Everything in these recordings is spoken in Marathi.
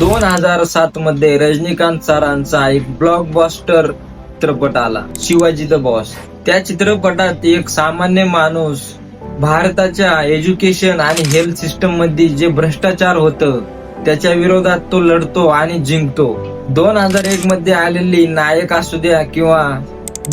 2007 मध्ये रजनीकांत सरांचा एक ब्लॉकबस्टर चित्रपट आला, शिवाजी द बॉस. त्या चित्रपटात एक सामान्य माणूस भारताच्या एज्युकेशन आणि हेल्थ सिस्टम मध्ये जे भ्रष्टाचार होतं त्याच्या विरोधात तो लढतो आणि जिंकतो. 2001 मध्ये आलेली नायक असू द्या किंवा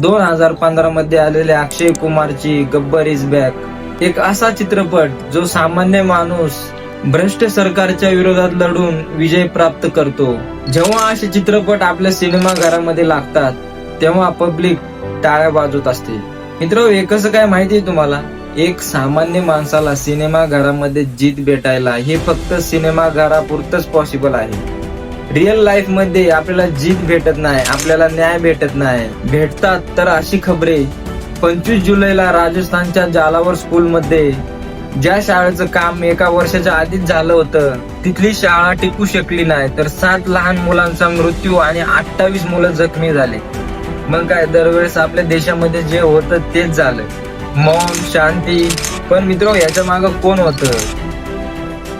2015 मध्ये आलेले अक्षय कुमारची गब्बर इज बॅक, एक असा चित्रपट जो सामान्य माणूस भ्रष्ट सरकारच्या विरोधात लढून विजय प्राप्त करतो. जेव्हा असे चित्रपट आपल्या सिनेमाघरामध्ये लागतात तेव्हा पब्लिक टाळ्या वाजवत असते. मित्र, हे कसं काय माहितीये तुम्हाला? एक सामान्य माणसाला सिनेमाघरामध्ये जीत भेटायला हे फक्त सिनेमाघरापुरतच पॉसिबल आहे. रिअल लाईफ मध्ये आपल्याला जीत भेटत नाही, आपल्याला न्याय भेटत नाही. भेटतात तर अशी खबरे. 25 जुलैला राजस्थानच्या जालावर स्कूलमध्ये ज्या शाळेचं काम एका वर्षाच्या आधीच झालं होतं तिथली शाळा टिकू शकली नाही, तर 7 लहान मुलांचा मृत्यू आणि 28 मुलं जखमी झाले. मग काय, दरवेळेस आपल्या देशामध्ये जे होतं तेच झालं, मौन शांती. पण मित्र, याच्या मागं कोण होतं?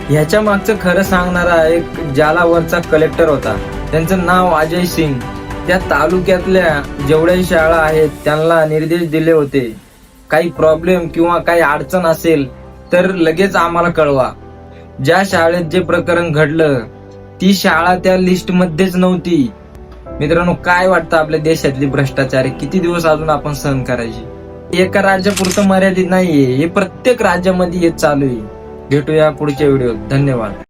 ह्याच्या मागचं खरं सांगणारा एक जालावरचा कलेक्टर होता. त्यांचं नाव अजय सिंग. त्या तालुक्यातल्या जेवढ्या शाळा आहेत त्यांना निर्देश दिले होते, काही प्रॉब्लेम किंवा काही अडचण असेल तर लगेच आम्हाला कळवा. ज्या शाळेत जे प्रकरण घडलं ती शाळा त्या लिस्ट मध्येच नव्हती. मित्रांनो, काय वाटतं आपल्या देशातली भ्रष्टाचार किती दिवस अजून आपण सहन करायची? एका राज्यापुरतं मर्यादित नाहीये, हे प्रत्येक राज्यामध्ये हे चालू आहे. भेटूया पुढच्या व्हिडिओत. धन्यवाद.